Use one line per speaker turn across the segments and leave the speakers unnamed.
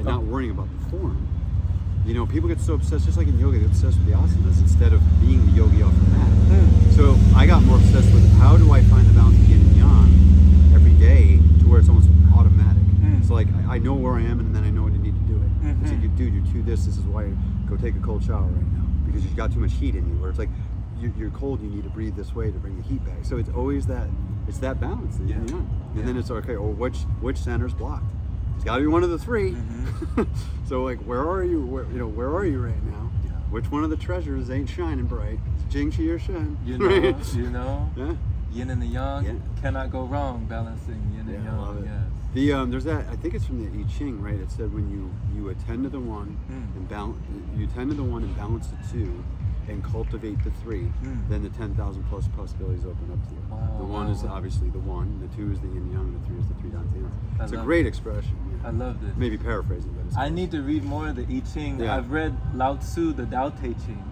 and not worrying about the form. You know, people get so obsessed, just like in yoga, they get obsessed with the asanas instead of being the yogi off the mat. So I got more obsessed with how do I find the balance of yin and yang every day to where it's almost automatic. So like I know where I am, and then I know when I need to do it. It's like, dude, you're too this is why you go take a cold shower right now because you've got too much heat in you. Where it's like you're cold, you need to breathe this way to bring the heat back. So it's always that balance, the yin and yang. And then it's okay. Or which center's blocked? It's got to be one of the three. So like, where are you? Where are you right now? Yeah. Which one of the treasures ain't shining bright? It's Jing Qi or Shen.
You know.
Yeah.
Yin and the yang cannot go wrong. Balancing yin and yang.
Love it.
Yes.
There's that. I think it's from the I Ching, right? It said when you attend to the one and balance, you attend to the one and balance the two, and cultivate the three, then the 10,000 plus possibilities open up to you.
Wow,
the one is obviously the one, the two is the yin yang, and the three is the three dantians. It's a great expression. Yeah.
I love this.
Maybe paraphrasing, but it's
I need to read more of the I Ching. Yeah. I've read Lao Tzu, the Tao Te Ching.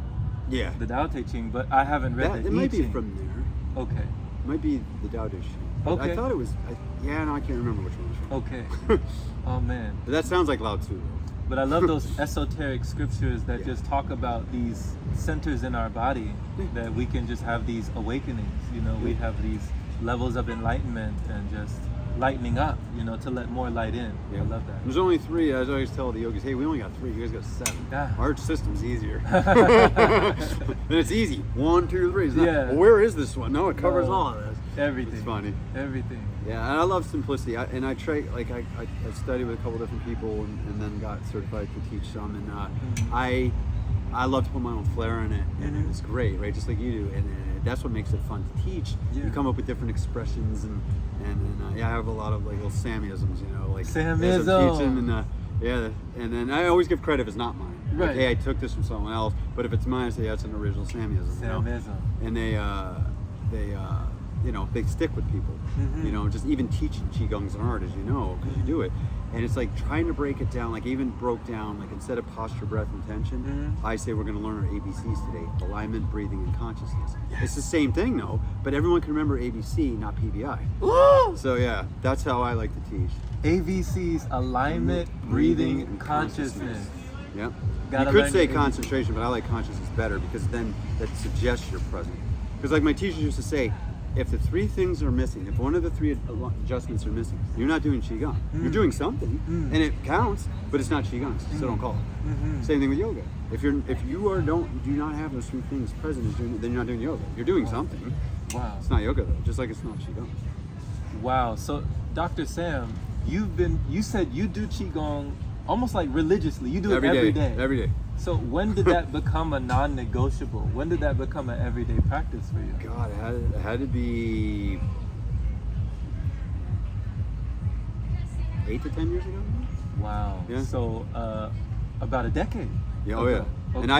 Yeah.
The Tao Te Ching, but I haven't read the I Ching.
It might be from there.
Okay.
It might be the Tao Te Ching.
Okay.
I thought it was, no, I can't remember which one it was from.
Okay. Oh man.
But that sounds like Lao Tzu.
But I love those esoteric scriptures that just talk about these centers in our body, that we can just have these awakenings, we have these levels of enlightenment and just lightening up, to let more light in. I love that.
There's only three. I always tell the yogis, hey, we only got three. You guys got seven.
Yeah.
Our system's easier. Then it's easy. 1, 2, 3. It's not, well, where is this one? No, it covers all of this.
Everything.
It's funny.
Everything.
Yeah, and I love simplicity. I try, I studied with a couple different people and then got certified to teach some. And I love to put my own flair in it. And it's great, right? Just like you do. And that's what makes it fun to teach. Yeah. You come up with different expressions and I have a lot of like little Sammyisms, like
Sammism.
As I'm teaching, and then I always give credit if it's not mine.
Right.
Like, hey, I took this from someone else, but if it's mine, I say that's an original Sammyism.
Sammism.
And they stick with people. Just even teaching Qigong's an art, as you know, because you do it. And it's like trying to break it down, like even broke down, like instead of posture, breath, and tension, I say we're going to learn our ABCs today: alignment, breathing, and consciousness. Yes. It's the same thing though, but everyone can remember ABC, not PBI. Woo! So yeah, that's how I like to teach.
ABCs: alignment, breathing, and consciousness.
Yep. You could say concentration, but I like consciousness better because then that suggests you're present. Because like my teachers used to say, if the three things are missing, if one of the three adjustments are missing, you're not doing Qigong. You're doing something, and it counts, but it's not Qigong, so don't call it. Same thing with yoga. If you do not have those three things present, then you're not doing yoga. You're doing something.
Wow.
It's not yoga though, just like it's not Qigong.
Wow. So, Dr. Sam, you said you do Qigong almost like religiously. You do it every day.
Every day.
So when did that become a non-negotiable? When did that become an everyday practice for you?
God, it had to be 8 to 10 years ago.
Wow. Yeah. So about a decade.
Yeah. Oh yeah. Okay. And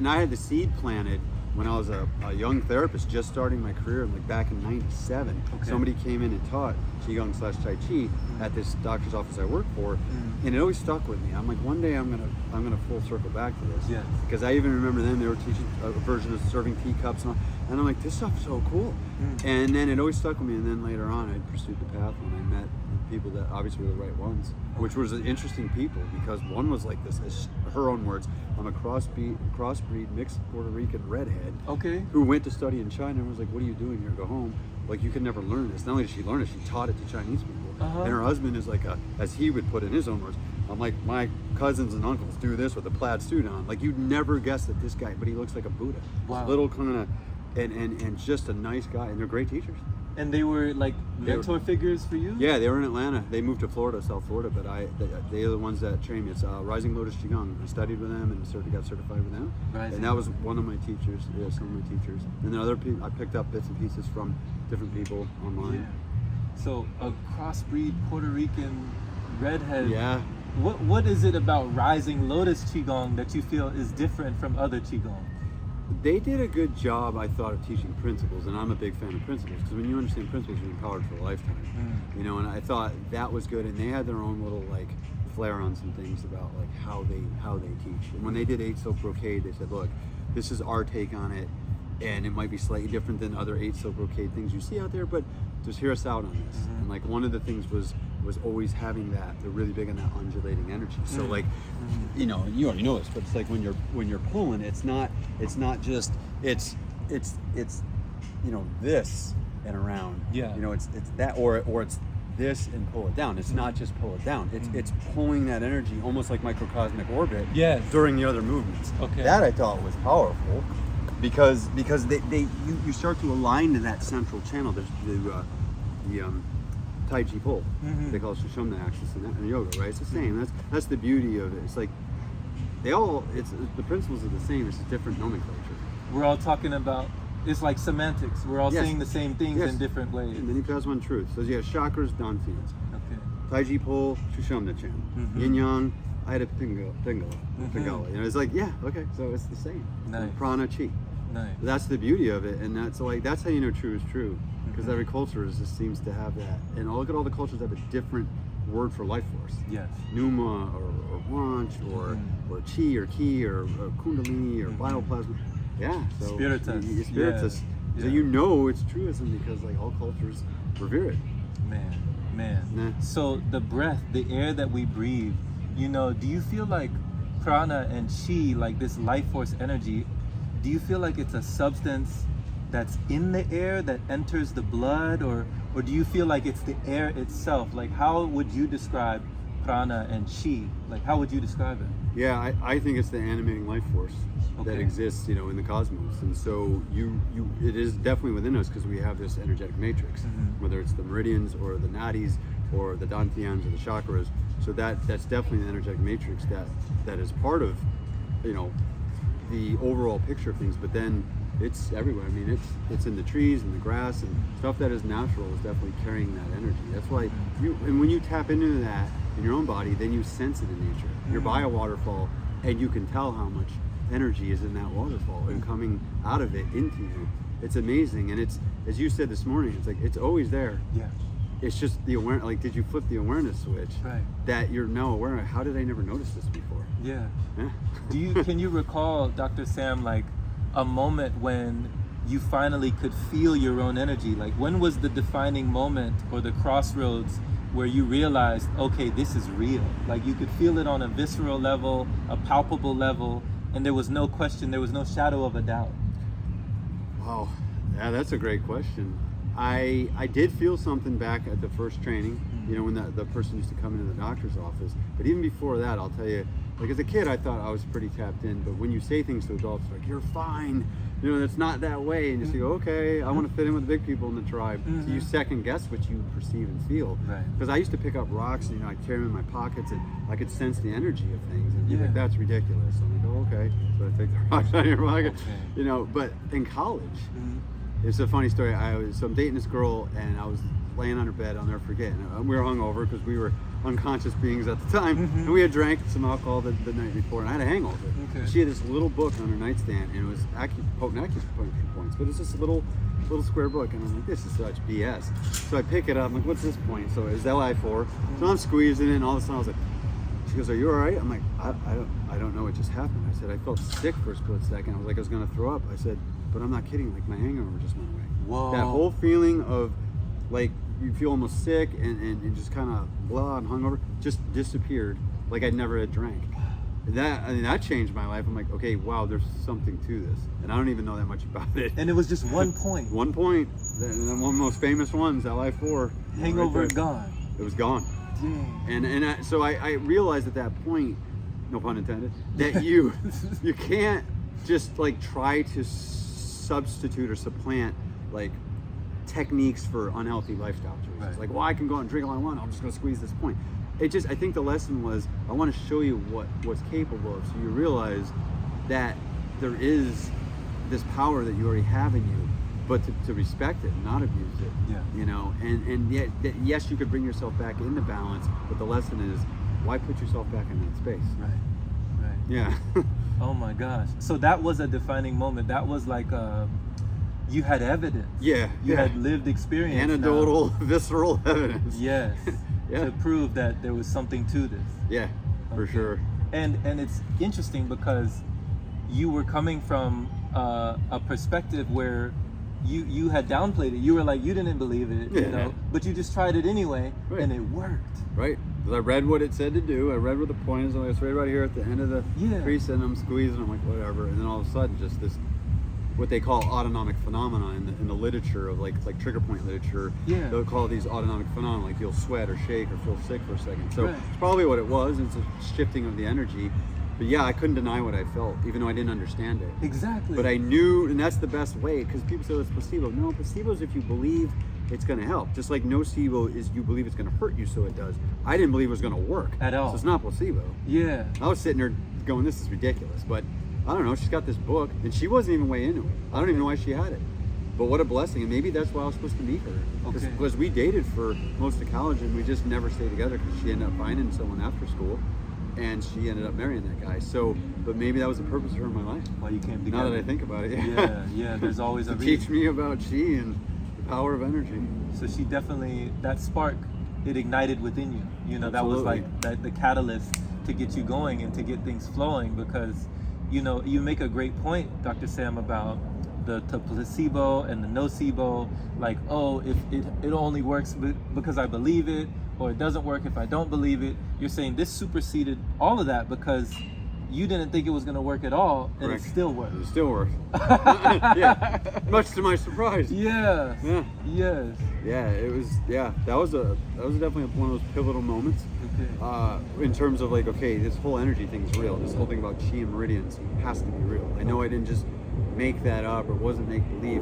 I had the seed planted when I was a young therapist, just starting my career, like back in '97. Okay. Somebody came in and taught Qigong / Tai Chi at this doctor's office I worked for, and it always stuck with me. I'm like, one day I'm gonna full circle back to this.
Yeah. Because
I even remember then they were teaching a version of serving teacups, and I'm like, this stuff's so cool. And then it always stuck with me. And then later on, I pursued the path when I met people that obviously were the right ones, which was interesting people because one was like this, her own words, I'm a crossbreed mixed Puerto Rican redhead who went to study in China and was like, what are you doing here? Go home. Like, you could never learn this. Not only did she learn it, she taught it to Chinese people. And her husband is like as he would put it in his own words, I'm like, my cousins and uncles do this with a plaid suit on. Like, you'd never guess that this guy, but he looks like a Buddha.
Wow.
Little kind of, and just a nice guy, and they're great teachers.
And they were like mentor figures for you?
Yeah, they were in Atlanta. They moved to Florida, South Florida, but they are the ones that trained me. It's Rising Lotus Qigong. I studied with them and got certified with them. And that was one of my teachers. Yeah, some of my teachers. And then other people, I picked up bits and pieces from different people online.
Yeah. So a crossbreed Puerto Rican redhead.
Yeah.
What is it about Rising Lotus Qigong that you feel is different from other Qigong?
They did a good job, I thought, of teaching principles, and I'm a big fan of principles because when you understand principles, you're empowered for a lifetime. And I thought that was good, and they had their own little like flair on some things about like how they teach. And when they did 8 silk brocade, they said, look, this is our take on it, and it might be slightly different than other 8 silk brocade things you see out there, but just hear us out on this. And like one of the things was was always having that. They're really big on that undulating energy. So like, you know, you already know this, but it's like when you're pulling, it's not just it's you know, this and around.
Yeah.
You know, it's that or it's this and pull it down. It's not just pull it down. It's pulling that energy almost like microcosmic orbit.
Yes.
During the other movements.
Okay.
That I thought was powerful because you start to align to that central channel. There's the Tai Chi pull. They call it Sushumna axis in yoga, right? It's the same. That's the beauty of it. It's like the principles are the same. It's a different nomenclature.
We're all talking about, it's like semantics. We're all saying the same things in different ways.
And then you pass one truth. So you have chakras, dantians.
Okay.
Tai Chi pull, Sushumna channel. Yin yang, Ida Pingala. You know, it's like, yeah, okay, so it's the same.
Nice.
And prana chi.
Nice.
That's the beauty of it, and that's how you know true is true. Because every culture just seems to have that. And look at all the cultures that have a different word for life force.
Yes.
Pneuma or wanch or chi or ki or kundalini or bioplasma. Yeah. So
Spiritus.
Spiritus.
Yeah.
So you know it's truism because like all cultures revere it.
Man.
Nah.
So the breath, the air that we breathe, you know, do you feel like prana and chi, like this life force energy, do you feel like it's a substance that's in the air that enters the blood, or do you feel like it's the air itself? Like, how would you describe prana and chi? Like, how would you describe it?
Yeah, I think it's the animating life force that exists, you know, in the cosmos, and so it is definitely within us because we have this energetic matrix, whether it's the meridians or the nadis or the dantians or the chakras. So that's definitely the energetic matrix that is part of, you know, the overall picture of things. But then it's everywhere. I mean, it's in the trees and the grass and stuff that is natural is definitely carrying that energy. That's why and when you tap into that in your own body, then you sense it in nature. You're by a waterfall and you can tell how much energy is in that waterfall and coming out of it into you. It's amazing. And it's, as you said this morning, it's like it's always there.
Yeah.
It's just the awareness. Like, did you flip the awareness switch?
Right.
That you're now aware of. How did I never notice this before?
Yeah.
Yeah.
Can you recall, Dr. Sam, like a moment when you finally could feel your own energy? Like, when was the defining moment or the crossroads where you realized, okay, this is real? Like, you could feel it on a visceral level, a palpable level, and there was no question, there was no shadow of a doubt.
Wow. Yeah, that's a great question. I did feel something back at the first training, you know, when the person used to come into the doctor's office. But even before that, I'll tell you, like as a kid, I thought I was pretty tapped in. But when you say things to adults like, you're fine, you know, it's not that way. And you go, okay, I want to fit in with the big people in the tribe. So you second guess what you perceive and feel.
Right.
Because I used to pick up rocks, and, you know, I'd carry them in my pockets and I could sense the energy of things. And be like, that's ridiculous. I'm like, oh, okay. So I take the rocks out of your pocket.
Okay.
You know, but in college, it's a funny story. I'm dating this girl, and I was laying on her bed. I'll never forget. And we were hungover because we were unconscious beings at the time, and we had drank some alcohol the night before, and I had a hangover.
Okay.
She had this little book on her nightstand, and it was potent acupuncture points, but it's just a little square book, and I'm like, this is such BS. So I pick it up. I'm like, what's this point? So it was LI4. So I'm squeezing it, and all of a sudden I was like, she goes, are you all right? I'm like, I don't know what just happened. I said, I felt sick for a split second. I was like, I was going to throw up. I said, but I'm not kidding. Like, my hangover just went away.
Whoa.
That whole feeling of, like, you feel almost sick and just kind of blah and hungover just disappeared like I'd never had drank. That changed my life. I'm like, okay, wow, there's something to this. And I don't even know that much about it.
And it was just one point.
One point. And one of the most famous ones, LI4.
Hangover
right there.
gone.
It was gone.
Dang.
So I realized at that point, no pun intended, that you can't just like try to substitute or supplant like techniques for unhealthy lifestyle choices.
Right.
Like, well, I can go out and drink all I want. I'm just going to squeeze this point. I think the lesson was, I want to show you what's capable of, so you realize that there is this power that you already have in you, but to respect it, not abuse it.
Yeah.
You know, and yet, yes, you could bring yourself back into balance, but the lesson is, why put yourself back in that space?
Right.
Yeah.
Oh my gosh. So that was a defining moment. That was like you had evidence.
Yeah.
You had lived experience.
Anecdotal, visceral evidence.
Yes.
Yeah.
To prove that there was something to this.
Yeah, for sure.
And it's interesting because you were coming from a perspective where you had downplayed it. You were like, you didn't believe it, you
Yeah.
know, but you just tried it anyway,
Right.
and it worked.
Right, because I read what it said to do. I read what the point is. I'm like, it's right about here at the end of the
Yeah.
crease, and I'm squeezing. I'm like, whatever. And then all of a sudden, just this, what they call autonomic phenomena in the literature of like trigger point literature.
Yeah.
They'll call these autonomic phenomena, like you'll sweat or shake or feel sick for a second. So
Right.
it's probably what it was. It's a shifting of the energy. But yeah, I couldn't deny what I felt, even though I didn't understand it.
Exactly.
But I knew, and that's the best way, because people say it's placebo. No, placebo is if you believe it's going to help. Just like nocebo is you believe it's going to hurt you, so it does. I didn't believe it was going to work.
At all.
So it's not placebo.
Yeah.
I was sitting there going, this is ridiculous. But I don't know, she's got this book, and she wasn't even way into it. I don't even know why she had it. But what a blessing, and maybe that's why I was supposed to meet her.
Okay.
Because we dated for most of college, and we just never stayed together because she ended up finding someone after school. And she ended up marrying that guy. So, but maybe that was the purpose of her in my life.
Why you came together.
Now that I think about it,
Yeah, there's always a
to
reason.
teach me about chi and the power of energy.
So she definitely, that spark, it ignited within you. You know, that was
Absolutely.
like the catalyst to get you going and to get things flowing, because, you know, you make a great point, Dr. Sam, about the placebo and the nocebo. Like, oh, if it only works because I believe it, or it doesn't work if I don't believe it. You're saying this superseded all of that because you didn't think it was going to work at all, and
Correct.
it still worked.
It still works. Yeah, much to my surprise.
Yeah.
Yeah.
Yes.
Yeah, it was. Yeah, that was definitely one of those pivotal moments.
Okay.
In terms of like, okay, this whole energy thing is real. This whole thing about chi and meridians has to be real. I know I didn't just make that up or wasn't make believe.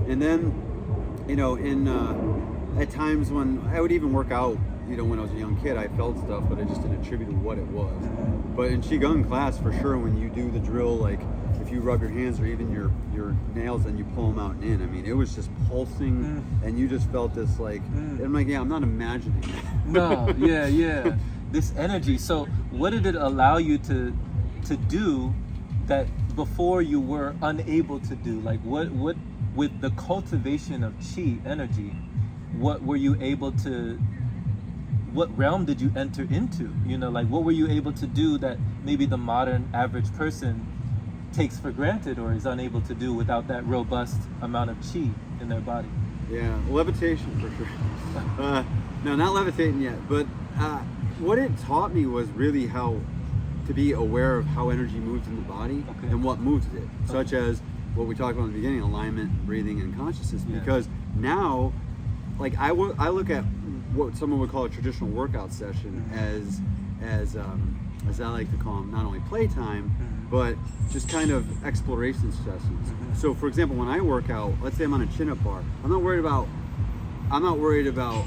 And then, you know, at times when I would even work out, you know, when I was a young kid, I felt stuff, but I just didn't attribute to what it was. But in Qigong class, for sure, when you do the drill, like if you rub your hands or even your nails and you pull them out and in, I mean, it was just pulsing, and you just felt this like, I'm like, yeah, I'm not imagining that.
No, yeah. This energy. So what did it allow you to do that before you were unable to do? Like what with the cultivation of chi energy, what were you able to, what realm did you enter into? You know, like what were you able to do that maybe the modern average person takes for granted or is unable to do without that robust amount of chi in their body?
Yeah, levitation for sure. No, not levitating yet, but what it taught me was really how to be aware of how energy moves in the body and what moves it, such as what we talked about in the beginning, alignment, breathing, and consciousness.
Yeah.
Because now, like I look at what someone would call a traditional workout session as I like to call them, not only playtime, but just kind of exploration sessions. So for example, when I work out, let's say I'm on a chin-up bar, I'm not worried about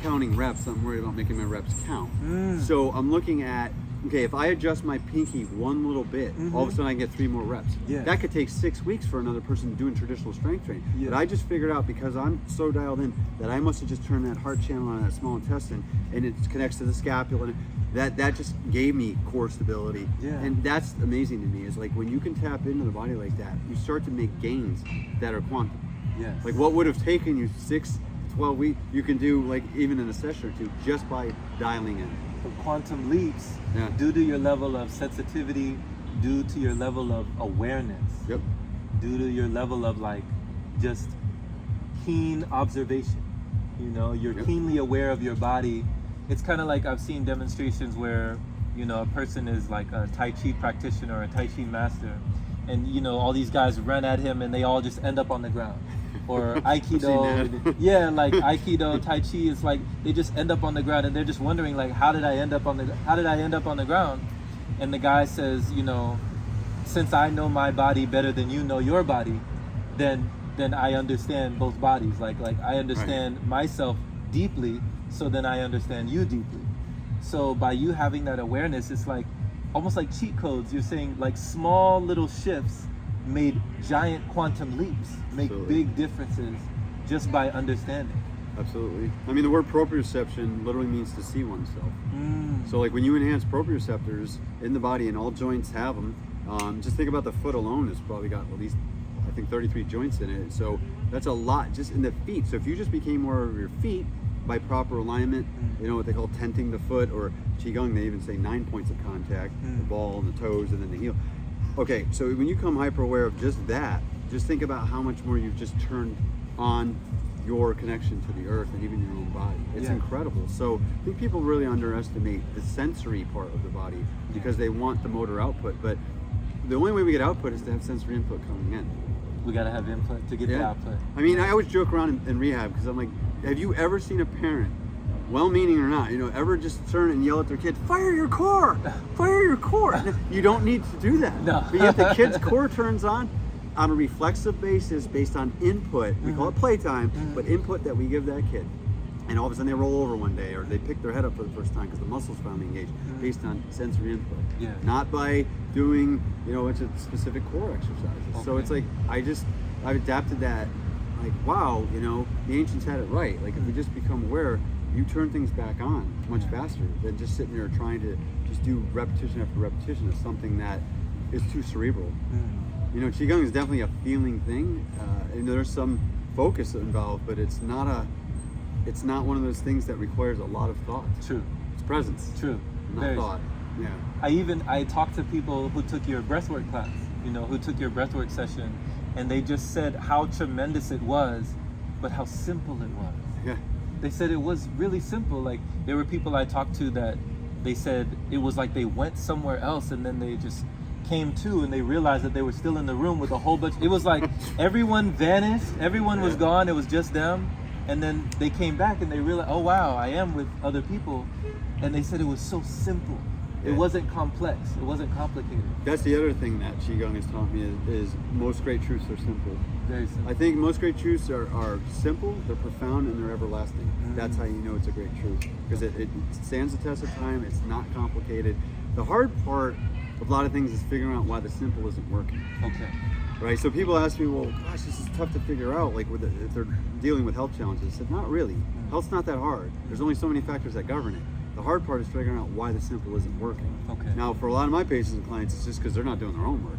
counting reps, I'm worried about making my reps count. So I'm looking at, okay, if I adjust my pinky one little bit, all of a sudden I get 3 more reps.
Yeah.
That could take 6 weeks for another person doing traditional strength training.
Yeah.
But I just figured out, because I'm so dialed in, that I must have just turned that heart channel on that small intestine, and it connects to the scapula, and that just gave me core stability.
Yeah.
And that's amazing to me, is like when you can tap into the body like that, you start to make gains that are quantum.
Yes.
Like what would have taken you 6 to 12 weeks, you can do like even in a session or two just by dialing in.
Quantum leaps,
Yeah.
due to your level of sensitivity, due to your level of awareness,
Yep.
due to your level of like just keen observation. You know, you're
Yep.
keenly aware of your body. It's kind of like I've seen demonstrations where, you know, a person is like a Tai Chi practitioner or a Tai Chi master, and you know, all these guys run at him and they all just end up on the ground. Or Aikido, yeah, like Aikido, Tai Chi is like they just end up on the ground and they're just wondering like, how did I end up on the ground? And the guy says, you know, since I know my body better than you know your body, then I understand both bodies. Like I understand myself deeply, so then I understand you deeply. So by you having that awareness, it's like almost like cheat codes. You're saying like small little shifts made giant quantum leaps, make
Absolutely.
big differences just by understanding.
Absolutely. I mean, the word proprioception literally means to see oneself. So like when you enhance proprioceptors in the body, and all joints have them, just think about the foot alone. It's probably got at least, I think, 33 joints in it. So that's a lot just in the feet. So if you just became more of your feet by proper alignment, you know what they call tenting the foot, or Qigong, they even say 9 points of contact, the ball and the toes and then the heel. Okay, so when you come hyper aware of just that, just think about how much more you've just turned on your connection to the earth and even your own body. It's incredible. So I think people really underestimate the sensory part of the body because they want the motor output, but the only way we get output is to have sensory input coming in.
We gotta have input to get the output.
I mean, I always joke around in rehab because I'm like, have you ever seen a parent, well-meaning or not, ever just turn and yell at their kid, fire your core, fire your core? You don't need to do that.
No.
But yet the kid's core turns on a reflexive basis based on input. We call it playtime, but input that we give that kid. And all of a sudden they roll over one day or they pick their head up for the first time because the muscles finally engaged based on sensory input.
Yeah.
Not by doing, a bunch of specific core exercises.
Okay.
So it's like, I've adapted that, like, wow, the ancients had it right. Like if we just become aware, you turn things back on much faster than just sitting there trying to just do repetition after repetition of something that is too cerebral. Qigong is definitely a feeling thing, and there's some focus involved, but it's not one of those things that requires a lot of thought.
True.
It's presence.
True.
Not
Very
thought.
true.
Yeah.
I talked to people who took your breathwork class, who took your breathwork session, and they just said how tremendous it was, but how simple it was.
Yeah.
They said it was really simple. Like there were people I talked to that they said it was like they went somewhere else and then they just came to and they realized that they were still in the room with a whole bunch. It was like everyone vanished, everyone was gone, it was just them, and then they came back and they realized, oh wow, I am with other people, and they said it was so simple. It wasn't complex, it wasn't complicated.
That's the other thing that Qigong has taught me is most great truths are simple.
Very simple.
I think most great truths are simple, they're profound, and they're everlasting. That's how you know it's a great truth, because it stands the test of time, it's not complicated. The hard part of a lot of things is figuring out why the simple isn't working.
Okay.
Right, so people ask me, well, gosh, this is tough to figure out, like if they're dealing with health challenges. I said, not really. Health's not that hard. There's only so many factors that govern it. The hard part is figuring out why the simple isn't working.
Okay.
Now, for a lot of my patients and clients, it's just because they're not doing their own work.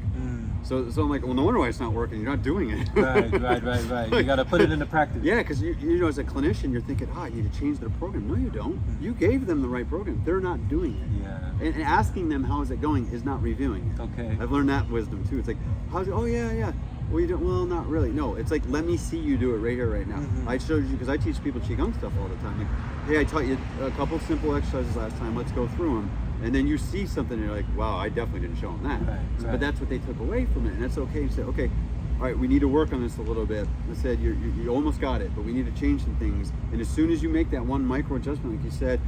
So I'm like, well, no wonder why it's not working. You're not doing it.
Right. You got to put it into practice.
Yeah, because as a clinician, you're thinking, I need to change their program. No, you don't. You gave them the right program. They're not doing it.
Yeah.
And asking them how is it going is not reviewing it.
Okay.
I've learned that wisdom too. It's like, how's it? Oh yeah. Well, you don't. Well, not really. No, it's like, let me see you do it right here, right now. I showed you because I teach people Qigong stuff all the time. Like, hey, I taught you a couple simple exercises last time. Let's go through them. And then you see something and you're like, wow, I definitely didn't show them that.
Right.
But that's what they took away from it, and that's okay. You say, okay, all right, we need to work on this a little bit. I said, you almost got it, but we need to change some things. And as soon as you make that one micro adjustment, like you said,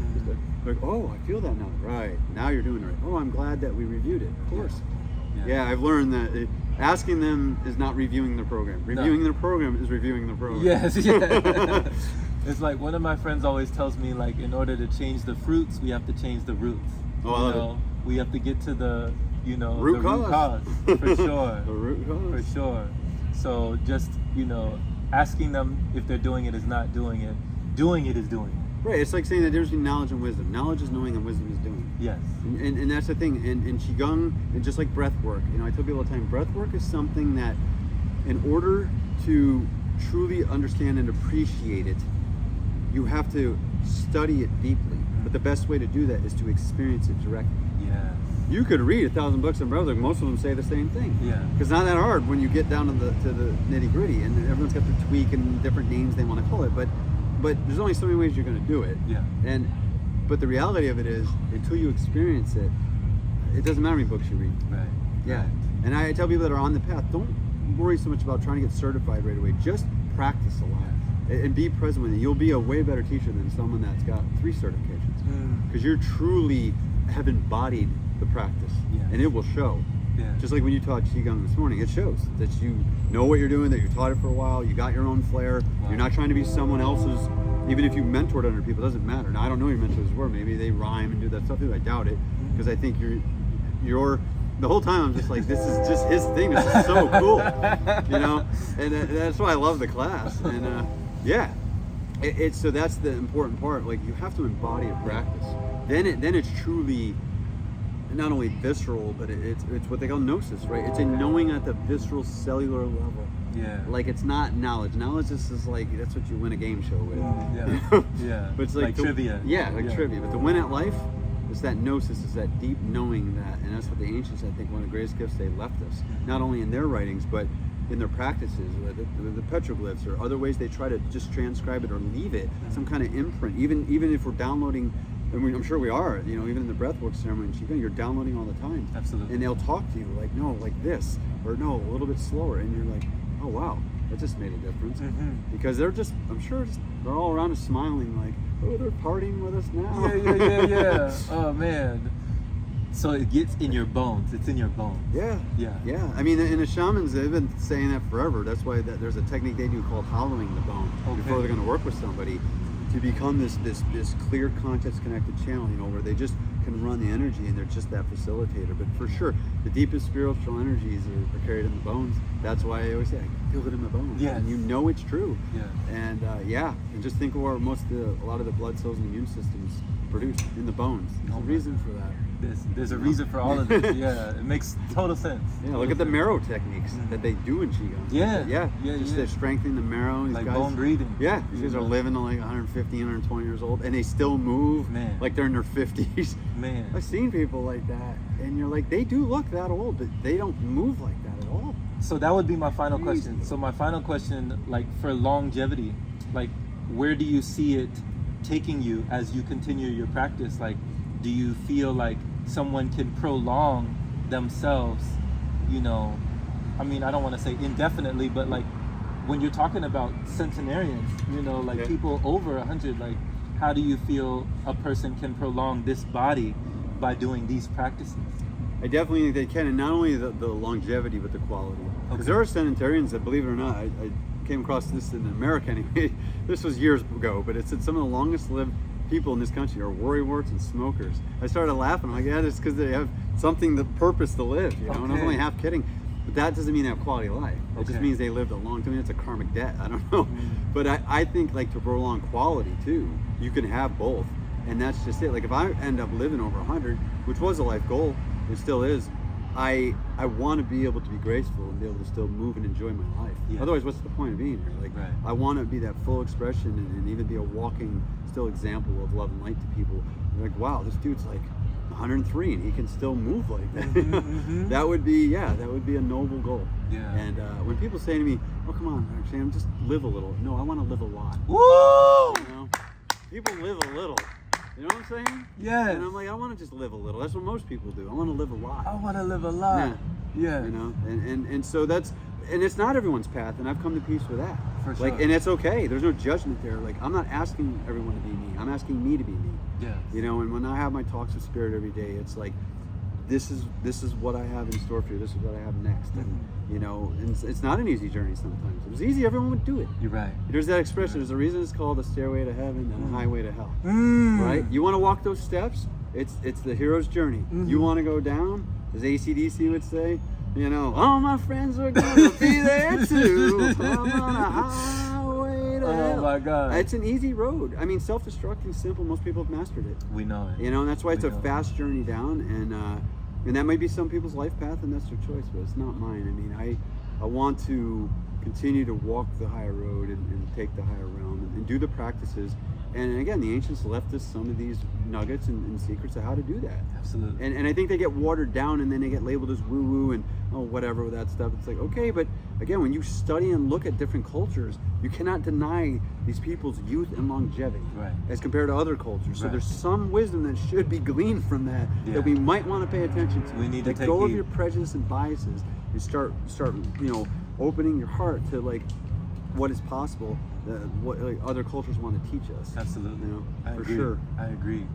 like, oh, I feel that now. Right, now you're doing it right. Oh, I'm glad that we reviewed it. Of course. Yeah, I've learned that asking them is not reviewing the program. Reviewing their program is reviewing the program.
Yes, yeah. It's like one of my friends always tells me, like, in order to change the fruits, we have to change the roots.
Oh, I love it.
We have to get to the,
root cause.
For sure.
The root cause.
For sure. So just, asking them if they're doing it is not doing it. Doing it is doing it.
Right, it's like saying the difference between knowledge and wisdom. Knowledge is knowing and wisdom is doing.
Yes.
And that's the thing. And Qigong, and just like breath work, I tell people all the time, breath work is something that in order to truly understand and appreciate it, you have to study it deeply. But the best way to do that is to experience it directly.
Yeah.
You could read 1,000 books on breath work, most of them say the same thing.
Yeah.
Because it's not that hard when you get down to the nitty gritty, and everyone's got their tweak and different names they want to call it. But there's only so many ways you're going to do it.
Yeah.
But the reality of it is, until you experience it, it doesn't matter how many books you read.
Right.
Yeah. And I tell people that are on the path, don't worry so much about trying to get certified right away. Just practice a lot and be present with it. You'll be a way better teacher than someone that's got 3 certifications. Because you truly have embodied the practice.
Yeah.
And it will show.
Yeah.
Just like when you taught Qigong this morning, it shows that you know what you're doing, that you taught it for a while, you got your own flair. Wow. You're not trying to be someone else's, even if you mentored under people, it doesn't matter. Now, I don't know who your mentors were. Maybe they rhyme and do that stuff too. I doubt it. Because I think you're the whole time I'm just like, this is just his thing. This is so cool. And that's why I love the class. And so that's the important part. Like, you have to embody a practice. Then it's truly not only visceral, but it's what they call gnosis, right? It's a knowing at the visceral cellular level.
Yeah.
Like, it's not knowledge. Knowledge is like, that's what you win a game show with.
Yeah. Yeah.
But it's
like trivia.
Yeah, like trivia. But to win at life, it's that gnosis, is that deep knowing that, and that's what the ancients, I think, one of the greatest gifts they left us. Not only in their writings, but in their practices, the petroglyphs or other ways they try to just transcribe it or leave it, some kind of imprint. Even if we're downloading, and I'm sure we are, even in the breathwork ceremony in Qigong, you're downloading all the time.
Absolutely.
And they'll talk to you like, no, like this, or no, a little bit slower. And you're like, oh, wow, that just made a difference. Because they're just, I'm sure they're all around us smiling like, oh, they're partying with us now.
Yeah. Oh, man. So it gets in your bones. It's in your bones.
Yeah. I mean, and the shamans, they've been saying that forever. That's why there's a technique they do called hollowing the bone before they're going to work with somebody, to become this clear, context-connected channel, where they just can run the energy and they're just that facilitator. But for sure, the deepest spiritual energies are carried in the bones. That's why I always say, I feel it in my bones.
Yes.
And it's true.
Yeah.
And and just think of where a lot of the blood cells and immune systems produced in the bones. There's a reason for that.
There's a reason for all of this. Yeah, it makes total sense.
Yeah, look at the marrow techniques that they do in Qigong. Just to strengthen the marrow. These
like
guys,
bone breathing.
Yeah, these guys are living to like 115, 120 years old, and they still move like they're in their 50s.
Man,
I've seen people like that, and you're like, they do look that old, but they don't move like that at all.
So that would be my final question. So my final question, like for longevity, like where do you see it taking you as you continue your practice? Like, do you feel like someone can prolong themselves, I mean, I don't want to say indefinitely, but like when you're talking about centenarians, people over 100, like how do you feel a person can prolong this body by doing these practices?
I definitely think they can, and not only the longevity, but the quality. Because there are centenarians that, believe it or not, I came across this in America anyway. This was years ago, but it said some of the longest lived people in this country are worrywarts and smokers. I started laughing. I'm like, yeah, it's because they have something, the purpose to live, and I was only half kidding. But that doesn't mean they have quality of life. It just means they lived a long time. It's a karmic debt. I don't know. But I think like to prolong quality too, you can have both. And that's just it. Like if I end up living over 100, which was a life goal, it still is, I want to be able to be graceful and be able to still move and enjoy my life. Otherwise, what's the point of being here? Like, I want to be that full expression and even be a walking still example of love and light to people. They're like, wow, this dude's like 103 and he can still move like that. That would be a noble goal.
Yeah.
And when people say to me, oh, come on, Sam, just live a little. No, I want to live a lot.
Woo!
People live a little. You know what I'm saying?
Yeah.
And I'm like, I want to just live a little. That's what most people do. I want to live a lot.
I want to live a lot. Yeah.
And so that's, and it's not everyone's path, and I've come to peace with that.
For sure.
And it's okay. There's no judgment there. Like, I'm not asking everyone to be me. I'm asking me to be me.
Yeah.
And when I have my talks with Spirit every day, it's like, this is what I have in store for you. This is what I have next. And and it's not an easy journey sometimes. If it was easy, everyone would do it.
You're right.
There's that expression. There's a reason it's called a stairway to heaven and a highway to hell. Right? You want to walk those steps? It's the hero's journey. You want to go down, as AC/DC would say, all my friends are gonna be there too. I'm on a highway to hell.
Oh my God.
It's an easy road. I mean, self-destructing, simple. Most people have mastered it.
We know it.
And that's why it's a fast journey down. And that might be some people's life path, and that's their choice, but it's not mine. I mean, I want to continue to walk the higher road and take the higher realm and do the practices. And again, the ancients left us some of these nuggets and secrets of how to do that.
Absolutely.
And I think they get watered down, and then they get labeled as woo-woo and whatever with that stuff. It's like, okay, but again, when you study and look at different cultures, you cannot deny these people's youth and longevity as compared to other cultures. So there's some wisdom that should be gleaned from that that we might want to pay attention to.
We need to
let go of your prejudice and biases and start opening your heart to like what is possible, what other cultures want to teach us.
Absolutely.
For sure.
I agree.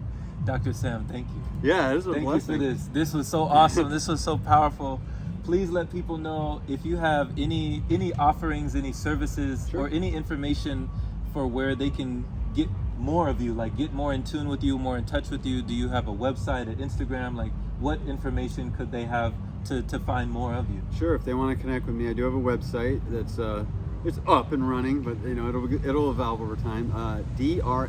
Dr. Sam, thank you.
Yeah, this was a blessing.
Thank you for this. This was so awesome. This was so powerful. Please let people know if you have any offerings, any services, or any information for where they can get more of you, like get more in tune with you, more in touch with you. Do you have a website, an Instagram? Like what information could they have to find more of you?
Sure, if they want to connect with me, I do have a website that's it's up and running, but it'll evolve over time. drsampt.com.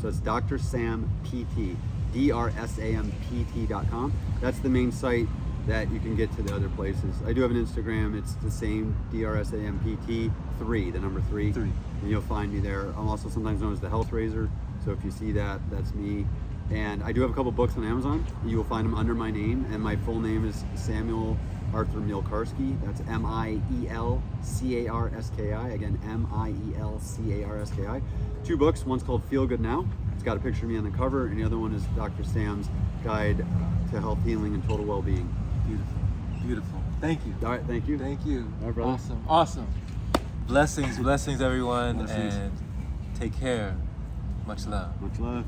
So it's Dr. Sam PT. drsampt.com. That's the main site that you can get to the other places. I do have an Instagram. It's the same, drsampt3, the number 3. And you'll find me there. I'm also sometimes known as the Health Raiser. So if you see that, that's me. And I do have a couple books on Amazon. You will find them under my name, and my full name is Samuel Arthur Mielcarski. That's Mielcarski. Again, Mielcarski. 2 books. One's called Feel Good Now. It's got a picture of me on the cover, and the other one is Dr. Sam's Guide to Health, Healing, and Total Well-Being.
Beautiful. Beautiful. Thank you.
All right, thank you.
Thank you.
All right, brother.
Awesome. Awesome. Blessings, blessings, everyone,
Blessings.
and take care. Much love.
Much love.